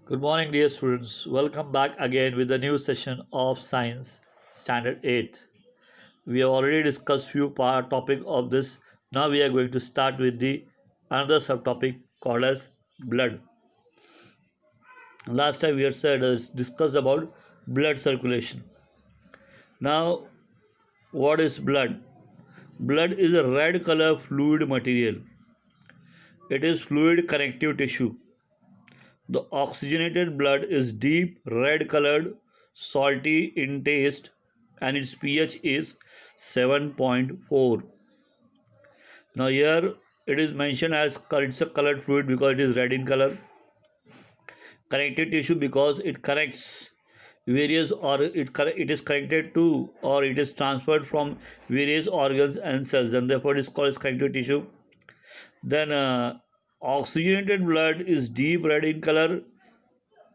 Good morning, dear students. Welcome back again with a new session of Science Standard 8. We have already discussed few part topic of this. Now we are going to start with the another subtopic called as blood. Last time we had said discussed about blood circulation. Now, what is blood? Blood is a red color fluid material. It is fluid connective tissue. The oxygenated blood is deep red colored, salty in taste, and its pH is 7.4. Now, here it is mentioned as it's a colored fluid because it is red in color. Connected tissue because it connects various or it is connected to or it is transferred from various organs and cells, and therefore it is called as connective tissue. Then, oxygenated blood is deep red in color,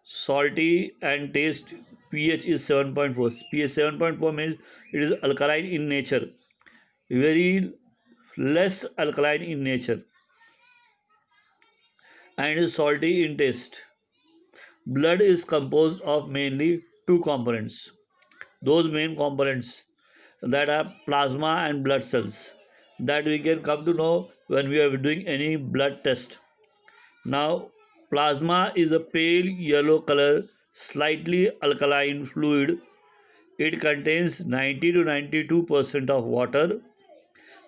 salty and taste. pH is 7.4. pH 7.4 means it is alkaline in nature, very less alkaline in nature, and is salty in taste. Blood is composed of mainly two components. Those main components that are plasma and blood cells, that we can come to know when we are doing any blood test. Now, plasma is a pale yellow color, slightly alkaline fluid. It contains 90 to 92% of water,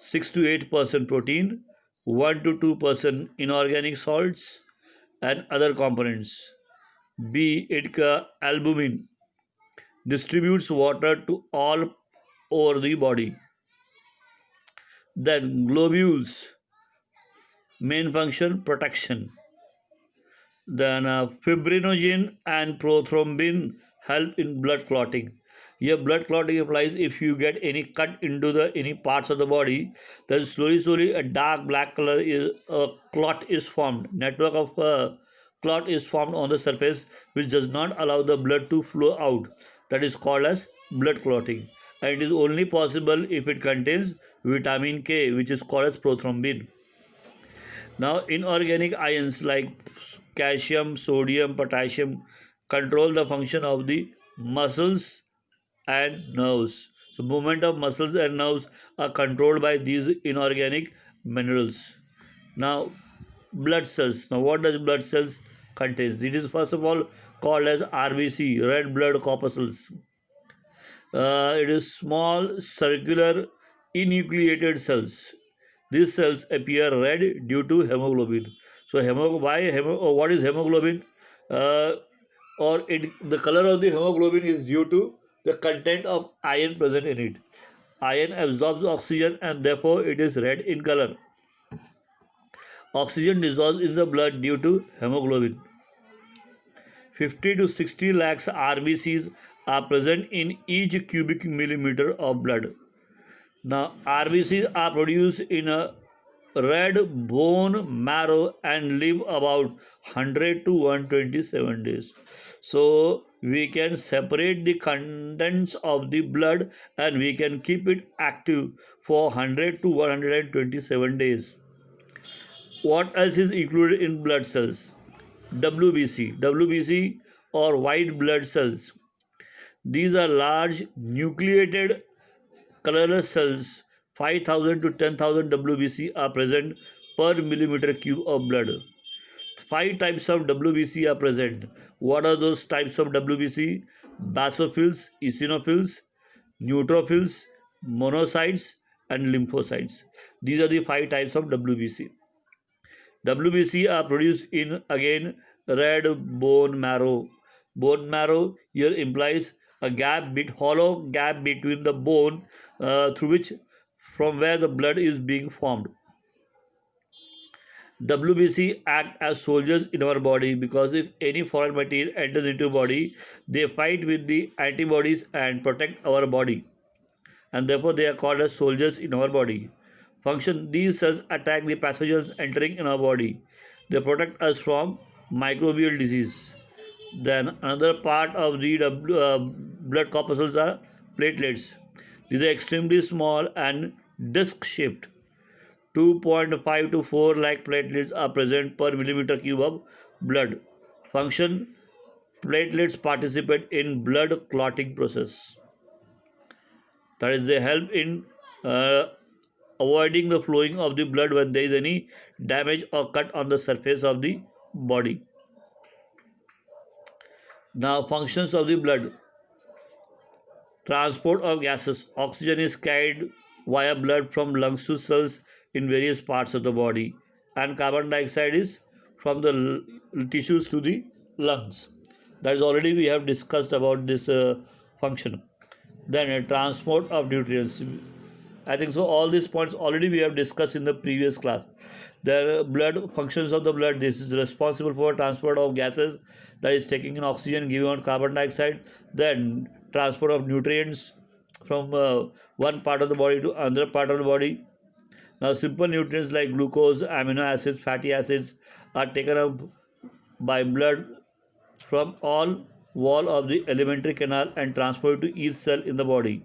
6 to 8% protein, 1 to 2% inorganic salts, and other components. B. Albumin distributes water to all over the body. Then globules, main function protection. Then fibrinogen and prothrombin help in blood clotting. Here, blood clotting applies if you get any cut into the any parts of the body, then slowly a dark black color is a clot is formed. Network of clot is formed on the surface, which does not allow the blood to flow out. That is called as blood clotting, and it is only possible if it contains vitamin K, which is called as prothrombin. Now, inorganic ions like calcium, sodium, potassium control the function of the muscles and nerves. So, movement of muscles and nerves are controlled by these inorganic minerals. Now, blood cells. Now, what does blood cells contain? This is first of all called as RBC, red blood corpuscles. It is small, circular, enucleated cells. These cells appear red due to hemoglobin. So, what is hemoglobin? Uh, the color of the hemoglobin is due to the content of iron present in it. Iron absorbs oxygen and therefore it is red in color. Oxygen dissolves in the blood due to hemoglobin. 50 to 60 lakhs RBCs are present in each cubic millimeter of blood. Now, RBCs are produced in a red bone marrow and live about 100 to 127 days. So, we can separate the contents of the blood and we can keep it active for 100 to 127 days. What else is included in blood cells? WBC or white blood cells. These are large nucleated colorless cells. 5,000 to 10,000 WBC are present per millimeter cube of blood. Five types of WBC are present. What are those types of WBC? Basophils, eosinophils, neutrophils, monocytes, and lymphocytes. These are the five types of WBC. WBC are produced in again red bone marrow. Bone marrow here implies a hollow gap between the bone through which from where the blood is being formed. WBC act as soldiers in our body because if any foreign material enters into body, they fight with the antibodies and protect our body, and therefore they are called as soldiers in our body. Function: these cells attack the pathogens entering in our body. They protect us from microbial disease. Then another part of the blood corpuscles are platelets. These are extremely small and disc shaped. 2.5 to 4 lakh platelets are present per millimeter cube of blood. Function: platelets participate in blood clotting process. That is, they help in uh, avoiding the flowing of the blood when there is any damage or cut on the surface of the body. Now, functions of the blood: transport of gases. Oxygen is carried via blood from lungs to cells in various parts of the body, and carbon dioxide is from the tissues to the lungs. That is already we have discussed about this function. Then transport of nutrients. I think so. All these points already we have discussed in the previous class. The blood functions of the blood. This is responsible for transport of gases, that is taking in oxygen, giving out carbon dioxide. Then transport of nutrients from one part of the body to another part of the body. Now, simple nutrients like glucose, amino acids, fatty acids are taken up by blood from all wall of the alimentary canal and transported to each cell in the body.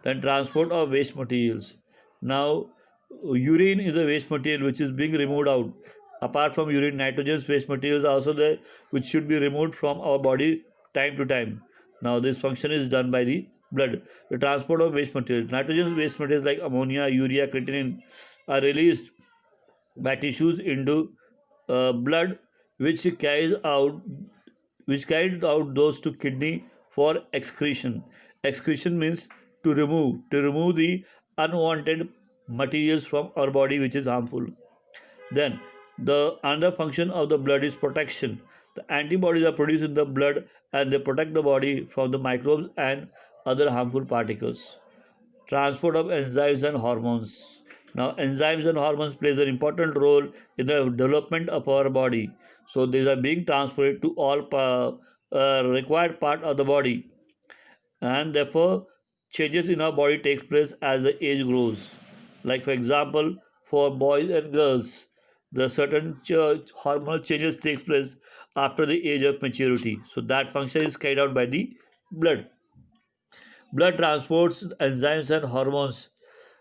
Then transport of waste materials. Now, urine is a waste material which is being removed out. Apart from urine, nitrogenous waste materials are also there, which should be removed from our body time to time. Now, this function is done by the blood. The transport of waste materials. Nitrogenous waste materials like ammonia, urea, creatinine are released by tissues into blood, which carries out those to kidney for excretion. Excretion means to remove the unwanted materials from our body which is harmful. Then the another function of the blood is protection. The antibodies are produced in the blood and they protect the body from the microbes and other harmful particles. Transport of enzymes and hormones. Now, enzymes and hormones plays an important role in the development of our body. So these are being transported to all required part of the body, and therefore changes in our body takes place as the age grows. Like for example, for boys and girls, the certain hormonal changes takes place after the age of maturity. So that function is carried out by the blood. Blood transports enzymes and hormones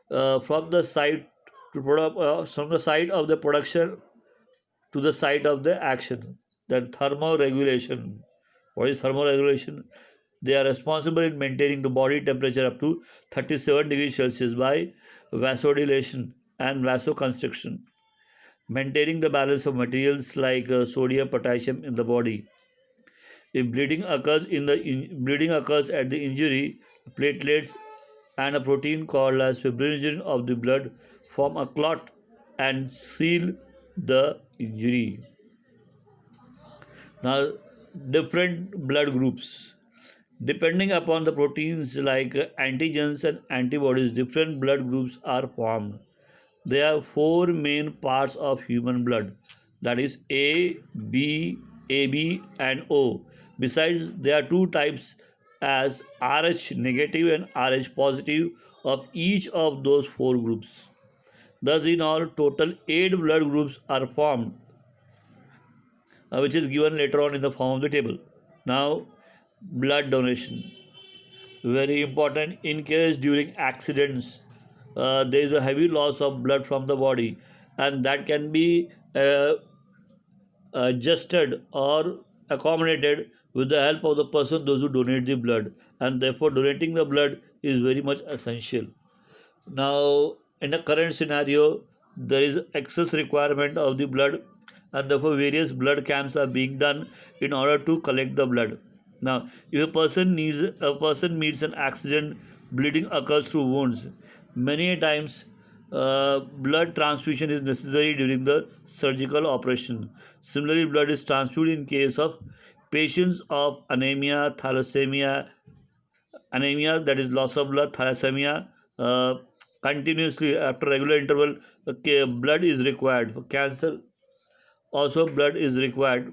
from the site from the site of the production to the site of the action. Then thermoregulation. What is thermoregulation? They are responsible in maintaining the body temperature up to 37 degrees Celsius by vasodilation and vasoconstriction, maintaining the balance of materials like sodium, potassium in the body. If bleeding occurs at the injury, platelets and a protein called as fibrinogen of the blood form a clot and seal the injury. Now, different blood groups. Depending upon the proteins like antigens and antibodies, different blood groups are formed. There are four main parts of human blood, that is A, B, AB, and O. Besides, there are two types as Rh negative and Rh positive of each of those four groups. Thus, in all, total 8 blood groups are formed, which is given later on in the form of the table. Now, blood donation, very important in case during accidents there is a heavy loss of blood from the body, and that can be adjusted or accommodated with the help of the person those who donate the blood, and therefore donating the blood is very much essential. Now, in the current scenario, there is excess requirement of the blood, and therefore various blood camps are being done in order to collect the blood. Now, if a person meets an accident, bleeding occurs through wounds. Many times, blood transfusion is necessary during the surgical operation. Similarly, blood is transfused in case of patients of anemia, that is loss of blood, thalassemia, uh, continuously after regular interval, okay, blood is required. For cancer, also blood is required.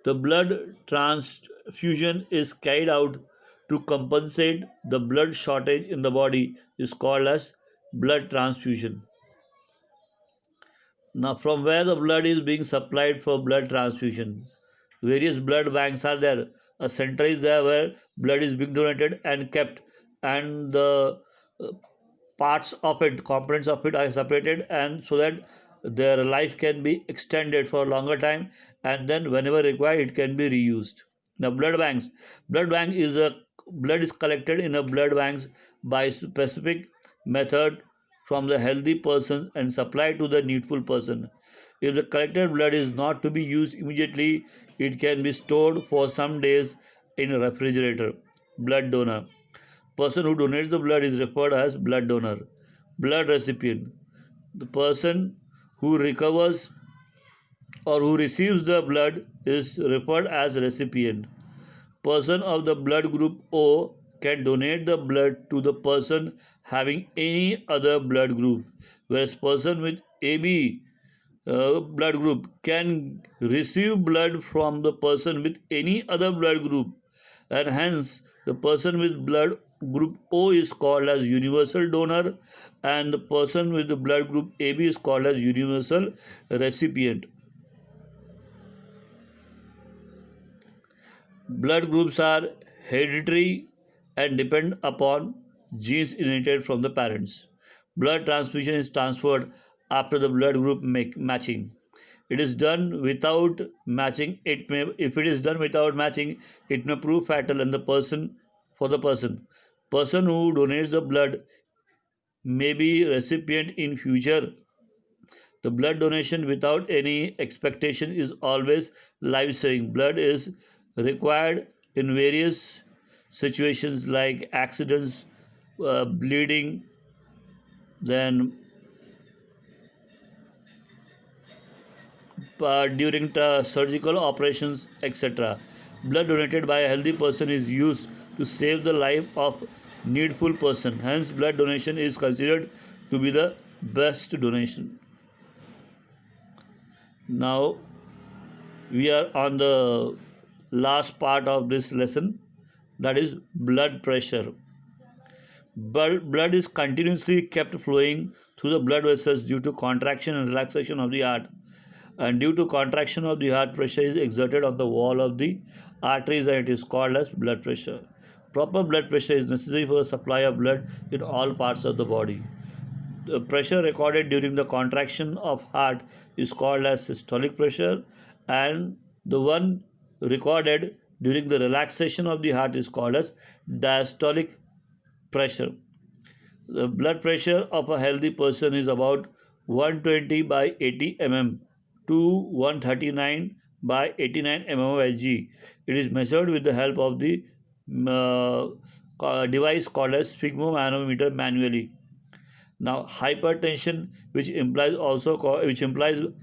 The blood transfusion is carried out to compensate the blood shortage in the body is called as blood transfusion. Now, from where the blood is being supplied for blood transfusion? Various blood banks are there. A center is there where blood is being donated and kept, and the uh, parts of it, components of it are separated, and so that their life can be extended for a longer time, and then whenever required, it can be reused. The blood bank is a blood is collected in a blood banks by specific method from the healthy person and supplied to the needful person. If the collected blood is not to be used immediately, it can be stored for some days in a refrigerator. Blood donor. Person who donates the blood is referred as blood donor. Blood recipient. The person who recovers or who receives the blood is referred as recipient. Person of the blood group O can donate the blood to the person having any other blood group, whereas person with AB blood group can receive blood from the person with any other blood group, and hence the person with blood group O is called as universal donor, and the person with the blood group AB is called as universal recipient. Blood groups are hereditary and depend upon genes inherited from the parents. Blood transfusion is transferred after the blood group matching. It is done without matching. If it is done without matching, it may prove fatal in the person for the person. Person who donates the blood may be recipient in future. The blood donation without any expectation is always life-saving. Blood is required in various situations like accidents, bleeding, then during surgical operations, etc. Blood donated by a healthy person is used to save the life of needful person. Hence, blood donation is considered to be the best donation. Now, we are on the last part of this lesson, that is blood pressure. Blood is continuously kept flowing through the blood vessels due to contraction and relaxation of the heart, and due to contraction of the heart, pressure is exerted on the wall of the arteries and it is called as blood pressure. Proper blood pressure is necessary for the supply of blood in all parts of the body. The pressure recorded during the contraction of heart is called as systolic pressure, and the one recorded during the relaxation of the heart is called as diastolic pressure. The blood pressure of a healthy person is about 120 by 80 mm to 139 by 89 mmHg. It is measured with the help of the device called as sphygmomanometer manually. Now, hypertension, which implies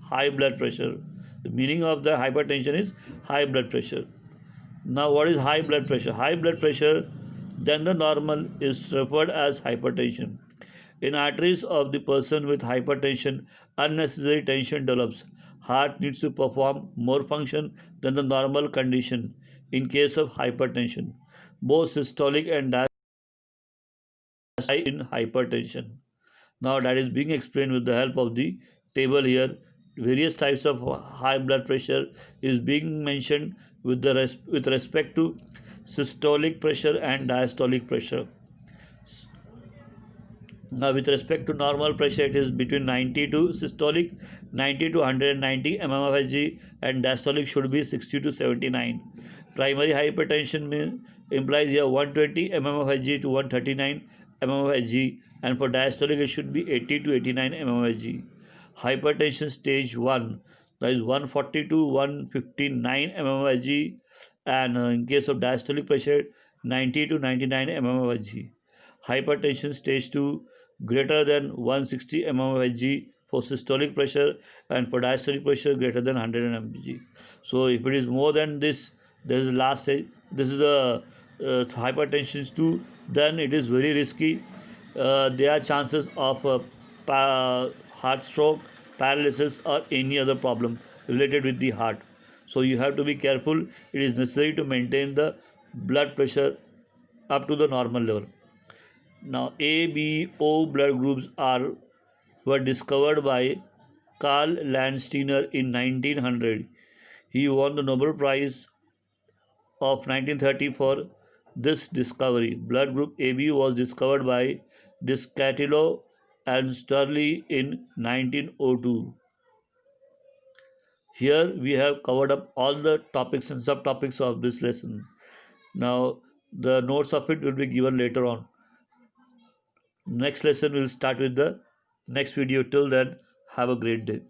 high blood pressure. The meaning of the hypertension is high blood pressure. Now, what is high blood pressure? High blood pressure than the normal is referred as hypertension. In arteries of the person with hypertension, unnecessary tension develops. Heart needs to perform more function than the normal condition in case of hypertension. Both systolic and diastolic in hypertension. Now that is being explained with the help of the table here. Various types of high blood pressure is being mentioned with respect to systolic pressure and diastolic pressure. Now, with respect to normal pressure, it is between 90 to systolic 90 to 190 mmHg, and diastolic should be 60 to 79. Primary hypertension implies here 120 mmHg to 139 mmHg, and for diastolic it should be 80 to 89 mmHg. Hypertension stage 1, that is 140 to 159 mmHg, and in case of diastolic pressure 90 to 99 mmHg. Hypertension stage 2, greater than 160 mmHg for systolic pressure, and for diastolic pressure greater than 100 mmHg. So if it is more than this, this is the last stage. This is the hypertension 2. Then it is very risky. There are chances of heart stroke, paralysis, or any other problem related with the heart. So you have to be careful. It is necessary to maintain the blood pressure up to the normal level. Now, A, B, O blood groups were discovered by Karl Landsteiner in 1900. He won the Nobel Prize of 1930 for this discovery. Blood group AB was discovered by Descatilo and Sturley in 1902. Here we have covered up all the topics and subtopics of this lesson. Now the notes of it will be given later on. Next lesson will start with the next video. Till then, have a great day.